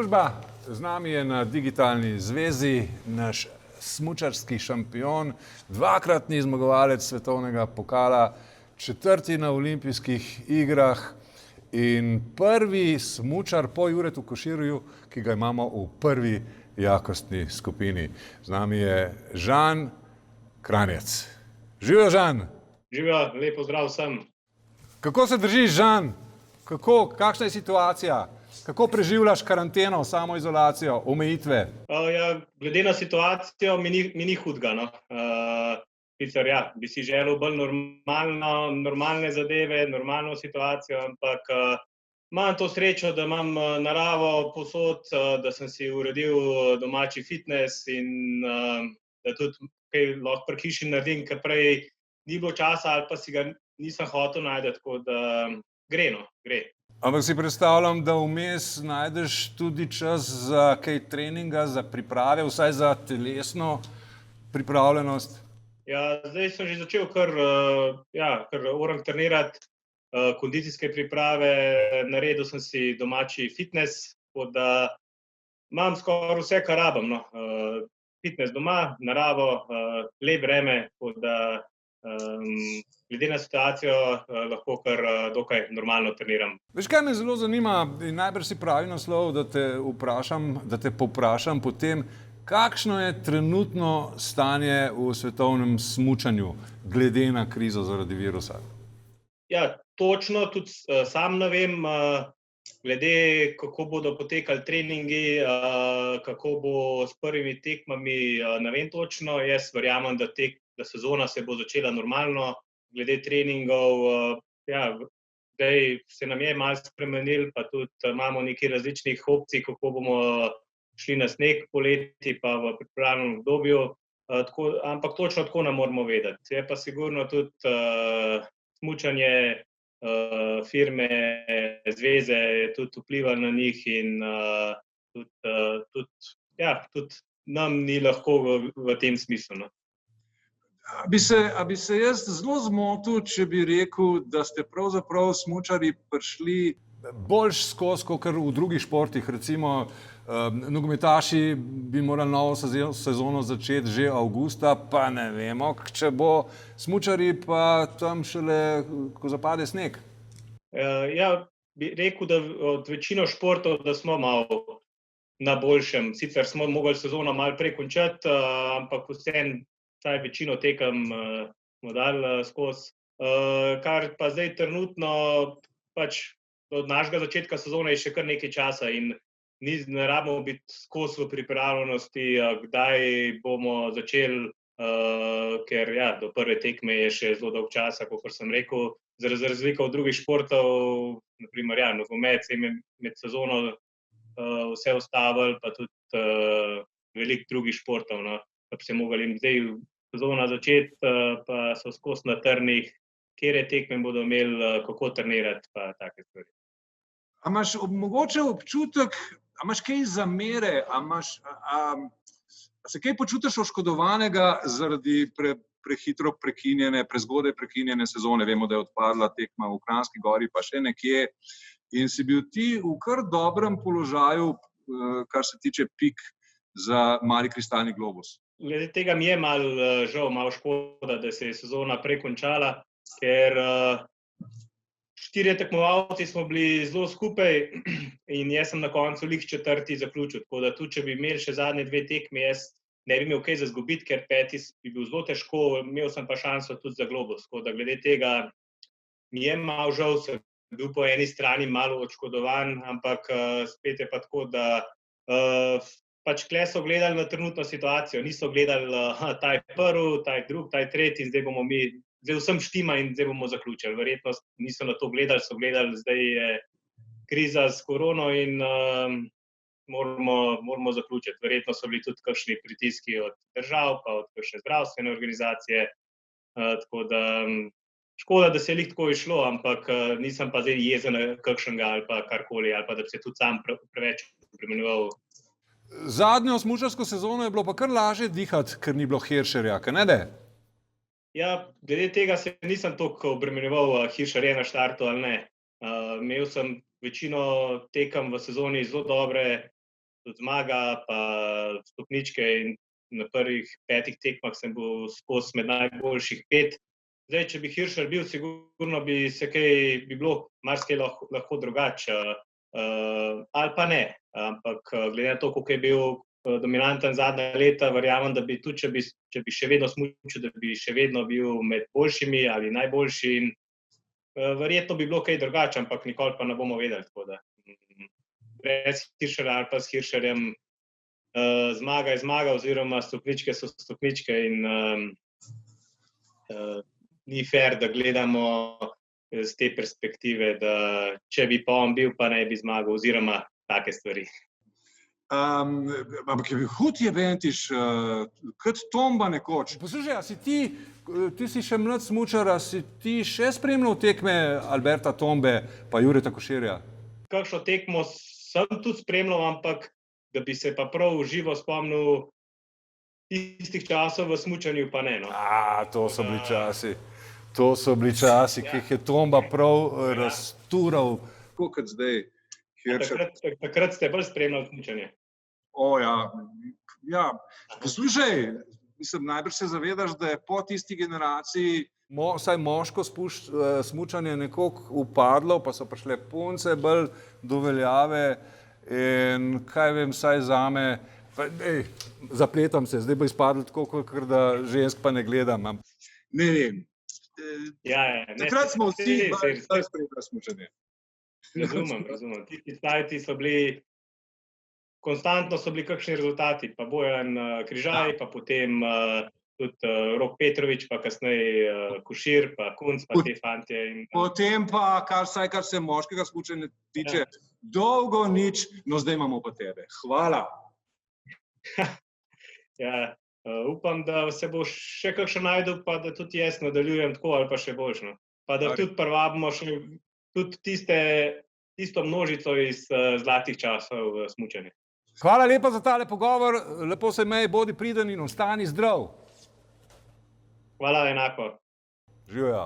družba, z nami je na Digitalni zvezi naš smučarski šampion, dvakratni zmagovalec svetovnega pokala, četrti na olimpijskih igrah in prvi smučar po Juretu Koširju, ki ga imamo v prvi jakostni skupini. Z nami je Žan Kranjec. Živijo, Žan! Živijo, lep pozdrav vsem. Kako se držiš, Žan? Kakšna je situacija? Kako preživljaš karanteno, samoizolacijo, omejitve? Glede na situacijo mi ni hudega. No. Sicer bi si želel bolj normalne zadeve, normalno situacijo, ampak imam to srečo, da imam naravo povsod, da sem si uredil domači fitness in da tudi kaj lahko pri hiši naredim, ker prej ni bilo časa ali pa si ga nisem hotel najti, tako da gre. Ampak si predstavljam, da vmes najdeš tudi čas za kaj treninga, za priprave, vsaj za telesno pripravljenost? Ja, zdaj sem že začel kar moram trenirati, kondicijske priprave, naredil sem si domači fitness, tako da imam skoraj vse, kar rabim. No. Fitness doma, naravo, lep vreme, tako da glede na situacijo lahko kar dokaj normalno treniram. Veš, kaj me zelo zanima in najbrž si pravi naslov, da te povprašam potem, kakšno je trenutno stanje v svetovnem smučanju glede na krizo zaradi virusa? Ja, točno, tudi sam ne vem, glede kako bodo potekali treningi, kako bo s prvimi tekmami, ne vem točno. Jaz verjamem, da sezona se bo začela normalno. Glede treningov, zdaj se nam je malo spremenilo, pa tudi imamo nekaj različnih opcij, kako bomo šli na sneg poleti pa v pripravljenem obdobju, ampak točno tako ne moramo vedeti. Je pa sigurno tudi smučanje, firme, zveze tudi vplivalo na njih in tudi nam ni lahko v tem smislu. No. A bi se jaz zelo zmotil, če bi rekel, da ste pravzaprav smučarji prišli boljš skozi, kakor v drugih športih. Recimo, nogometaši bi morali novo sezono začeti že avgusta, pa ne vemo, če bo, smučarji pa tam šele, ko zapade sneg. Bi rekel, da od večino športov, da smo malo na boljšem. Sicer smo mogli sezono malo prej končati, ampak vseeno vsaj večino tekem smo dali skozi. Kar pa zdaj trenutno od našega začetka sezone je še kar nekaj časa in ne rabimo biti skozi v pripravljenosti, kdaj bomo začeli, ker do prve tekme je še zelo dolgo časa, kakor sem rekel. Za razliko od drugih športov, na primer nogomet se je med sezono vse ustavili, pa tudi veliko drugih športov, no, pa bi se mogli zdaj sezona začeti, pa so skozi na trnih, katere tekme bodo imeli, kako trenirati, pa take stvari. A imaš mogoče občutek, a imaš kaj zamere, a se kaj počutiš oškodovanega zaradi prehitro prekinjene, prezgodaj prekinjene sezone? Vemo, da je odpadla tekma v Kranjski Gori, pa še nekje. In si bil ti v kar dobrem položaju, kar se tiče pik za mali kristalni globus. Glede tega mi je malo žal, malo škoda, da se je sezona prej končala, ker 4 tekmovalci smo bili zelo skupaj in jaz sem na koncu lig četrti zaključil. Tako da tudi, če bi imeli še zadnje 2 tekme, jaz ne bi imel kaj za izgubiti, ker 5. bi bil zelo težko, imel sem pa šanso tudi za globus. Tako da glede tega mi je malo žal, sem bil po eni strani malo oškodovan, ampak spet je pa tako, da kle so gledali na trenutno situacijo, niso gledali ta je prvi, ta je drugi, ta je tretji in zdaj vsem štima in zdaj bomo zaključili. Verjetno niso na to gledali, so gledali, zdaj je kriza s korono in moramo zaključiti. Verjetno so bili tudi kakšni pritiski od držav, pa od kakšne zdravstvene organizacije, tako da škoda, da se je tako išlo, ampak nisem pa zdaj jezen na kakšnega ali pa karkoli, ali pa da bi se tudi sam preveč obremenjeval. Zadnjo smučarsko sezono je bilo pa kar lažje dihati, ker ni bilo Hiršerja, ne? Ja, glede tega se nisem toliko obremenjeval, Hiršer je na štartu ali ne. Imel sem večino tekem v sezoni zelo dobre, tudi zmaga, pa stopničke in na prvih 5 tekmah sem bil skozi med najboljših 5. Zdaj, če bi Hiršer bil, sigurno bi bilo marsikaj lahko drugače, ali pa ne. Ampak glede na to, koliko je bil dominanten zadnja leta, verjamem, da bi tudi, če bi še vedno smučil, da bi še vedno bil med boljšimi ali najboljši. In verjetno bi bilo kaj drugače, ampak nikoli pa ne bomo vedeli. Tako da brez Hiršerja ali pa s Hiršerjem zmaga je zmaga, oziroma stopničke so stopničke in ni fair, da gledamo z te perspektive, da če bi pa on bil, pa ne bi zmagal, oziroma take stvari. Ampak je bil hud jebentiš, kot Tomba nekoč. Poslušaj, a si ti si še mlad smučar, a si ti še spremljal tekme Alberta Tombe pa Jureta Koširja? Kakšno tekmo sem tudi spremljal, ampak da bi se pa prav v živo spomnil tistih časov v smučanju, pa ne. No. To so bili časi. To so bili časi, ki jih je Tomba prav raztural. Tako kot zdaj. Takrat ste bolj spremljali smučanje. Ja. Poslušaj, mislim, najbrž se zavedaš, da je po tisti generaciji Vsaj moško smučanje nekoliko upadlo, pa so prišle punce bolj do veljave in kaj vem, vsaj zame, zapletam se, zdaj bo izpadlo tako, kot da žensk pa ne gledam. Ne. Takrat smo vsi spremljali smučanje. Razumem. Tisti cajti so bili, konstantno so bili kakšni rezultati, pa Bojan Križaj, pa potem tudi Rok Petrovič, pa kasneje Košir, pa Kunc, pa te fantje. Potem pa, kar se moškega smučanja tiče, dolgo nič, no zdaj imamo pa tebe. Hvala. Upam, da se bo še kakšen najdel, pa da tudi jaz nadaljujem tako ali pa še boljšno. Pa da tudi privabimo še tudi tisto množico iz zlatih časov smučanja. Hvala lepa za tale pogovor, lepo se imej, bodi priden in ostani zdrav. Hvala enako. Živjo.